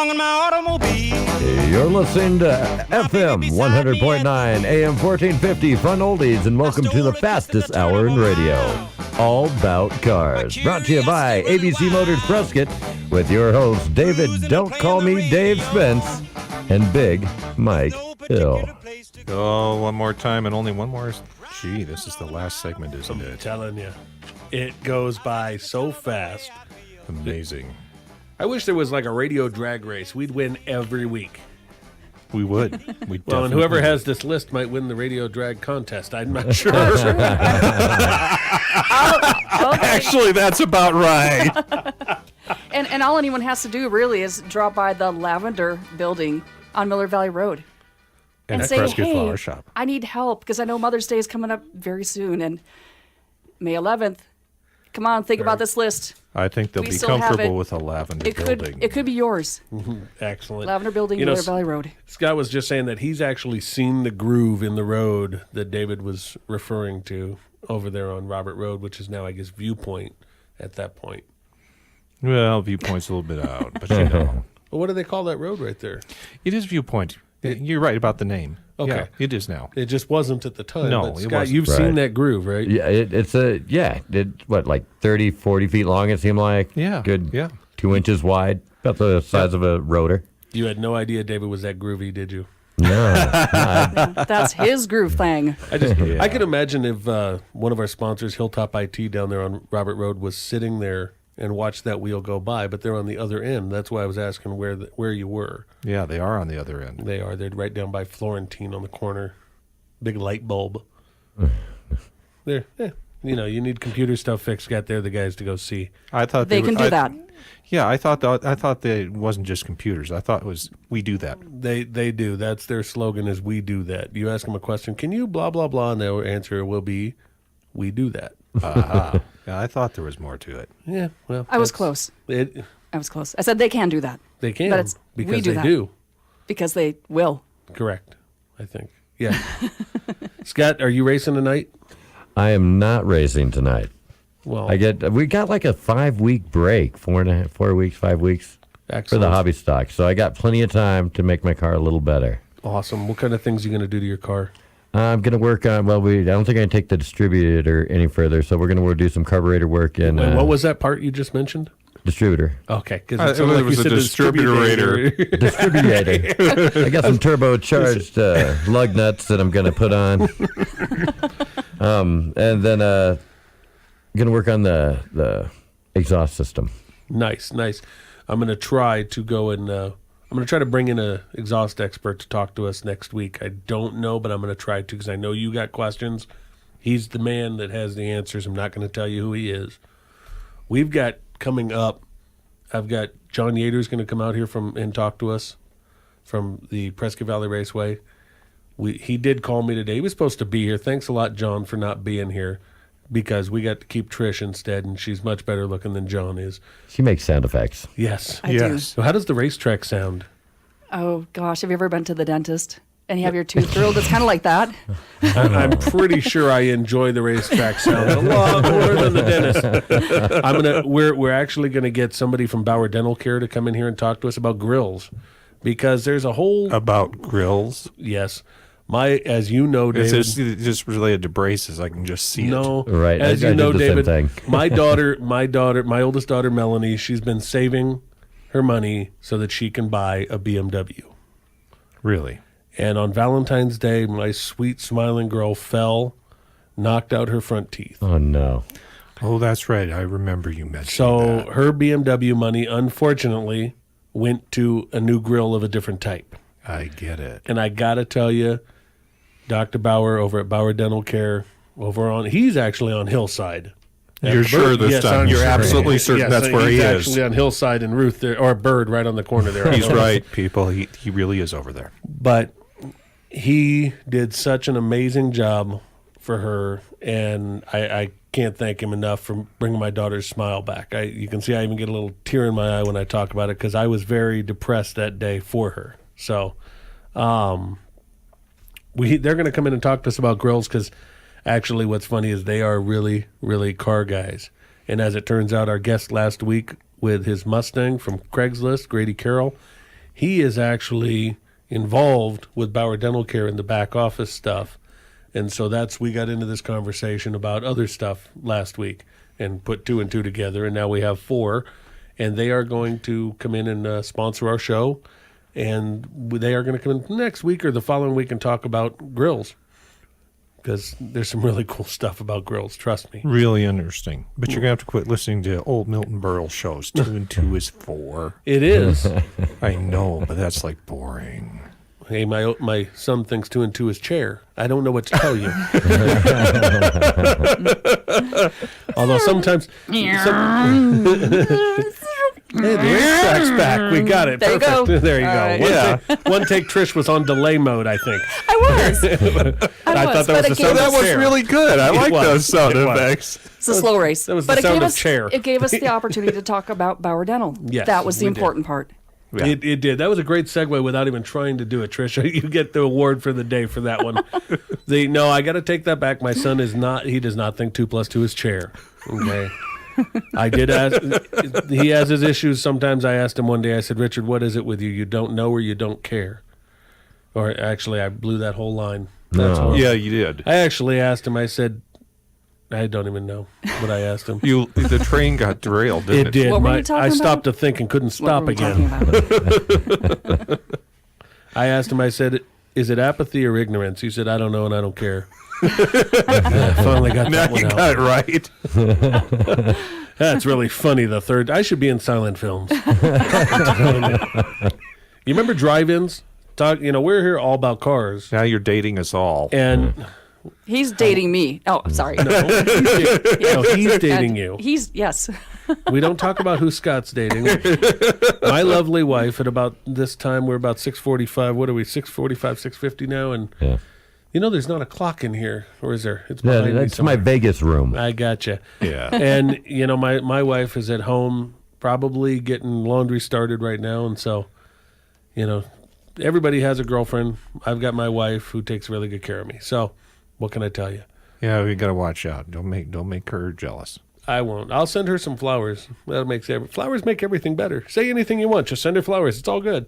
along in my automobile. You're listening to FM 100.9, AM 1450, Fun Oldies, and welcome to the fastest hour in radio, All Bout Cars. Brought to you by ABC Motors Prescott with your hosts, David Don't Call Me Dave Spence and Big Mike Hill. Oh, one more time and only one more. Gee, this is the last segment, isn't I'm it? telling you, it goes by so fast. Amazing. I wish there was like a radio drag race. We'd win every week. We would. We Well, and whoever has this list might win the radio drag contest. I'm not sure. Actually, that's about right. And all anyone has to do really is drop by the Lavender Building on Miller Valley Road and say, Prescott hey, Flower Shop. I need help because I know Mother's Day is coming up very soon. And May 11th, come on, think about this list. I think they'll We be still have comfortable it. with a lavender It building. could be yours. Excellent. Lavender Building, You know, Miller Valley Road. Scott was just saying that he's actually seen the groove in the road that David was referring to over there on Robert Road, which is now, I guess, Viewpoint at that point. Well, Viewpoint's a little bit out, but you know. Well, what do they call that road right there? It is Viewpoint. You're right about the name. Okay. Yeah, it is now. It just wasn't at the time. No, but it Scott, wasn't. you've Right. seen that groove, right? Yeah, like 30, 40 feet long, it seemed like. Yeah, Good. yeah. 2 inches wide, about the size of a rotor. You had no idea David was that groovy, did you? No. That's his groove thing. I can imagine if one of our sponsors, Hilltop IT, down there on Robert Road, was sitting there and watched that wheel go by, but they're on the other end. That's why I was asking where you were. Yeah, they are on the other end. They are. They're right down by Florentine on the corner. Big light bulb. There. You know, you need computer stuff fixed. Got there the guys to go see. I thought They can do that. Yeah, I thought that it wasn't just computers. I thought it was we do that. They do. That's their slogan is we do that. You ask them a question, can you blah, blah, blah, and their answer will be, we do that. Aha. Yeah, I thought there was more to it. Yeah, well. I was that's- close. I was close. I said they can do that. They can, But it's, because we do they that. do. Because they will. Correct, I think. Yeah. Scott, are you racing tonight? I am not racing tonight. Well, We got like a 5-week break, 4 weeks, 5 weeks for excellent. the hobby stock. So I got plenty of time to make my car a little better. Awesome. What kind of things are you going to do to your car? I'm going to work on, I don't think I can take the distributor any further, so we're going to do some carburetor work and Wait, what was that part you just mentioned? distributor. Okay, because It was a distributor. Distributor. I got some turbocharged lug nuts that I'm going to put on. And then I'm going to work on the exhaust system. Nice. I'm going to try to go and I'm going to try to bring in a exhaust expert to talk to us next week. I don't know, but I'm going to try to because I know you got questions. He's the man that has the answers. I'm not going to tell you who he is. We've got coming up, I've got John Yater's going to come out here and talk to us from the Prescott Valley Raceway. He did call me today. He was supposed to be here. Thanks a lot, John, for not being here because we got to keep Trish instead, and she's much better looking than John is. She makes sound effects. Yes. I do. So how does the racetrack sound? Oh, gosh. Have you ever been to the dentist and you have your tooth drilled? It's kind of like that. I'm pretty sure I enjoy the racetrack sound a lot more than the dentist. We're actually gonna get somebody from Bauer Dental Care to come in here and talk to us about grills, because there's a whole About grills. yes. As you know, David. It's just related to braces. I can just see it. No, Right, As I you know, did the same David. thing. My oldest daughter, Melanie. She's been saving her money so that she can buy a BMW. Really? And on Valentine's Day, my sweet smiling girl knocked out her front teeth. Oh, no. Oh, that's right. I remember you mentioned So that. her BMW money, unfortunately, went to a new grill of a different type. I get it. And I got to tell you, Dr. Bauer over at Bauer Dental Care, he's actually on Hillside. You're sure this Yes, time? I'm You're sure. absolutely certain that's where he he's is. actually on Hillside and Ruth there, or Bird right on the corner there. He's right, people. He really is over there. But he did such an amazing job for her, and I can't thank him enough for bringing my daughter's smile back. You can see I even get a little tear in my eye when I talk about it because I was very depressed that day for her. So they're going to come in and talk to us about grills because actually what's funny is they are really, really car guys. And as it turns out, our guest last week with his Mustang from Craigslist, Grady Carroll, he is actually involved with Bauer Dental Care in the back office stuff. And so we got into this conversation about other stuff last week and put 2 and 2 together. And now we have 4. And they are going to come in and sponsor our show. And they are going to come in next week or the following week and talk about grills. Because there's some really cool stuff about grills, trust me. Really interesting. But you're going to have to quit listening to old Milton Berle shows. 2 and 2 is 4. It is. I know, but that's like boring. Hey, my son thinks 2 and 2 is chair. I don't know what to tell you. Although sometimes... Hey, the racetrack's back. We got it. There Perfect. you go. There you All go. right. One take Trish was on delay mode, I think. I was. I thought that was the but it sound gave of us- That was chair. really good. I It like was. those sound It was. effects. It's a slow race. That was the but it sound gave of us, chair. It gave us the opportunity to talk about Bauer Dental. Yes, that was the we did. important part. Yeah. It did. That was a great segue without even trying to do it, Trish. You get the award for the day for that one. No, I got to take that back. My son he does not think 2 + 2 is chair. Okay. I did ask, he has his issues. Sometimes I asked him one day, I said, Richard, what is it with you? You don't know or you don't care? Or actually, I blew that whole line. That's No. all. Yeah, you did. I actually asked him, I said, I don't even know what I asked him. The train got derailed, didn't It did. What were you talking I stopped about? to think and couldn't What stop were we again. talking about? I asked him, I said, is it apathy or ignorance? He said, I don't know and I don't care. I finally got Now that one you out. got it right. That's really funny, the third. I should be in silent films. You remember drive-ins? We're here all about cars. Now you're dating us all. And He's dating me. Oh, sorry. no, he's dating And you. Yes. We don't talk about who Scott's dating. My lovely wife, at about this time, we're about 6:45. What are we, 6:45, 6:50 now? And, Yeah. there's not a clock in here. Or is there? It's Yeah, behind me that's my somewhere. Vegas room. I gotcha. Yeah. And, my wife is at home probably getting laundry started right now. And so, everybody has a girlfriend. I've got my wife who takes really good care of me. So what can I tell you? Yeah, we got to watch out. Don't make her jealous. I won't. I'll send her some flowers. That makes flowers make everything better. Say anything you want. Just send her flowers. It's all good.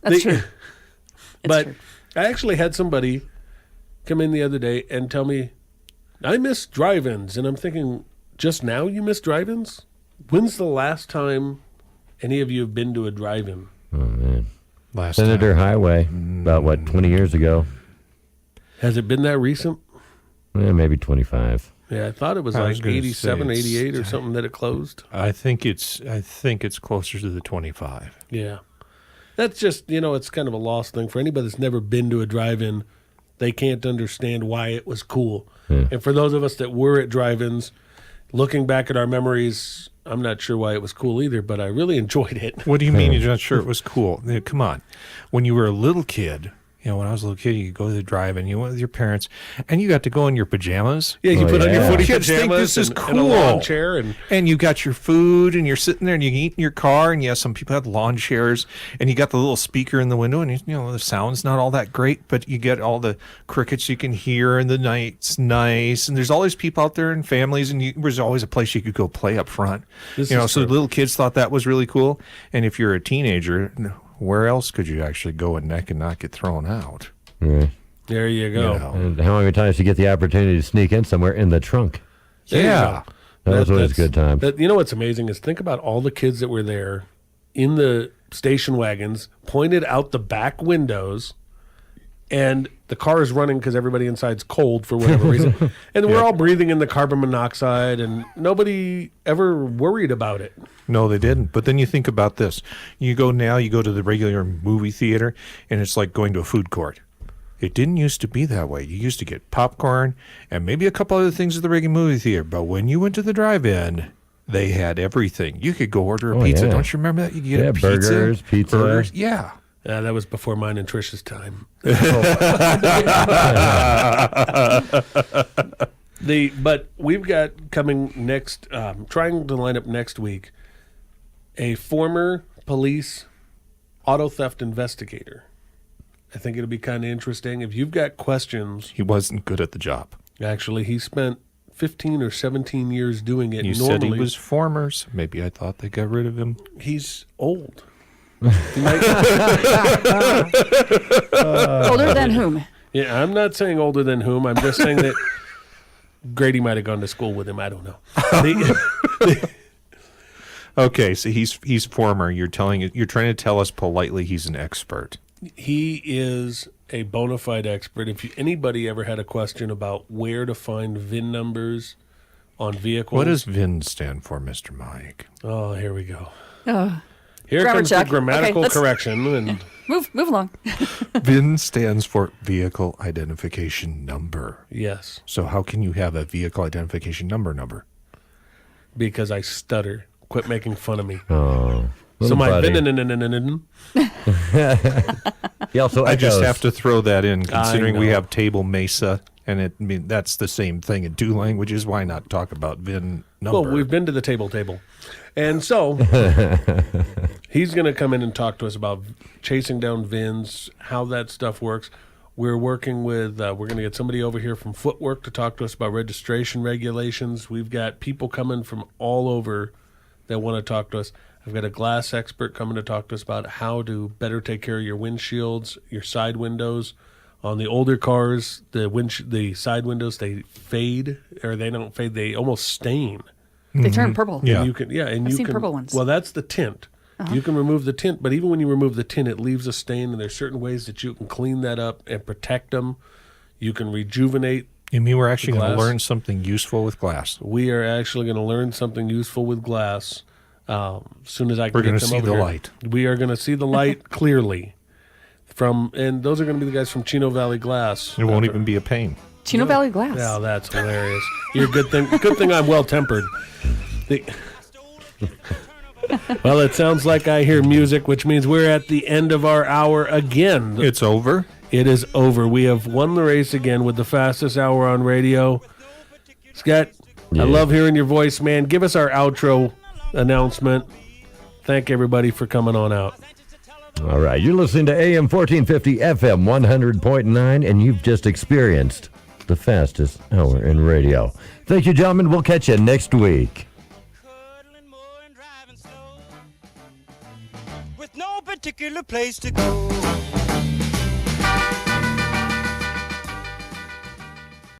That's true. But true. I actually had somebody come in the other day and tell me, I miss drive-ins. And I'm thinking, just now you miss drive-ins? When's the last time any of you have been to a drive-in? Oh, man. Last Senator time. Highway, about 20 years ago. Has it been that recent? Maybe 25. Yeah, I thought it was I was like gonna 87, say it's- 88 or something that it closed. I think it's closer to the 25. Yeah. That's just, it's kind of a lost thing. For anybody that's never been to a drive-in, they can't understand why it was cool. And for those of us that were at drive-ins, looking back at our memories, I'm not sure why it was cool either, but I really enjoyed it. What do you mean you're not sure it was cool? Come on. When you were a little kid, when I was a little kid, you could go to the drive-in, you went with your parents, and you got to go in your pajamas. Yeah, you Oh, put on your yeah. footy Kids think pajamas this is and a lawn cool. chair. And And you got your food, and you're sitting there, and you can eat in your car, and some people have lawn chairs, and you got the little speaker in the window, and the sound's not all that great, but you get all the crickets you can hear, and the night's nice, and there's all these people out there and families, and there's always a place you could go play up front. This is So true. little kids thought that was really cool, and if you're a teenager, where else could you actually go and neck and not get thrown out? Yeah. there you go. You know? And how many times you get the opportunity to sneak in somewhere in the trunk? There you Yeah. That go. was always a That's- good time. what's amazing is think about all the kids that were there in the station wagons, pointed out the back windows, and the car is running because everybody inside's cold for whatever reason. And we're all breathing in the carbon monoxide, and nobody ever worried about it. No, they didn't. But then you think about this. You go to the regular movie theater, and it's like going to a food court. It didn't used to be that way. You used to get popcorn and maybe a couple other things at the regular movie theater. But when you went to the drive-in, they had everything. You could go order a pizza. yeah. Don't you remember that? You could get Yeah, a pizza. burgers, pizza. Burgers. Yeah. That was before mine and Trish's time. But we've got coming next, trying to line up next week, a former police auto theft investigator. I think it'll be kind of interesting. If you've got questions, He wasn't good at the job. actually, he spent 15 or 17 years doing it. You Normally, said he was former, so maybe I thought they got rid of him. he's old. Older than whom? Yeah, I'm not saying older than whom. I'm just saying that Grady might have gone to school with him. I don't know. Okay, so he's former. You're trying to tell us politely he's an expert. He is a bona fide expert. If anybody ever had a question about where to find VIN numbers on vehicles. What does VIN stand for, Mr. Mike? Oh, here we go. Oh, Here Grammar comes check. the grammatical Okay, let's- correction. And move along. VIN stands for Vehicle Identification Number. yes, So how can you have a Vehicle Identification Number? because I stutter. Quit making fun of me. Oh, So little my buddy. He also I just echoes. have to throw that in, considering we know. have Table Mesa, and that's the same thing in two languages. Why not talk about VIN number? Well, we've been to the table. And so he's going to come in and talk to us about chasing down VINs, how that stuff works. We're working with, we're going to get somebody over here from Footwork to talk to us about registration regulations. We've got people coming from all over that want to talk to us. I've got a glass expert coming to talk to us about how to better take care of your windshields, your side windows. On the older cars, the side windows, they fade, or they don't fade, they almost stain. They turn purple. Yeah. And you can, and I've you seen can, purple ones. Well, that's the tint. You can remove the tint, but even when you remove the tint, it leaves a stain, and there's certain ways that you can clean that up and protect them. You can rejuvenate. You mean we're actually going to Glass. learn something useful with glass? We are actually going to learn something useful with glass. As soon as I can We're get gonna them see over the here. light. We are going to see the light clearly. And those are going to be the guys from Chino Valley Glass. It won't even be a pain. Chino Valley Glass. Yeah, that's hilarious. You're a good thing. Good thing I'm well tempered. Well, it sounds like I hear music, which means we're at the end of our hour again. It's over. It is over. We have won the race again with the fastest hour on radio. Scott, I love hearing your voice, man. Give us our outro announcement. Thank everybody for coming on out. All right, you're listening to AM 1450, FM 100.9, and you've just experienced the fastest hour in radio. Thank you, gentlemen. We'll catch you next week. Cuddling more and driving slow with no particular place to go.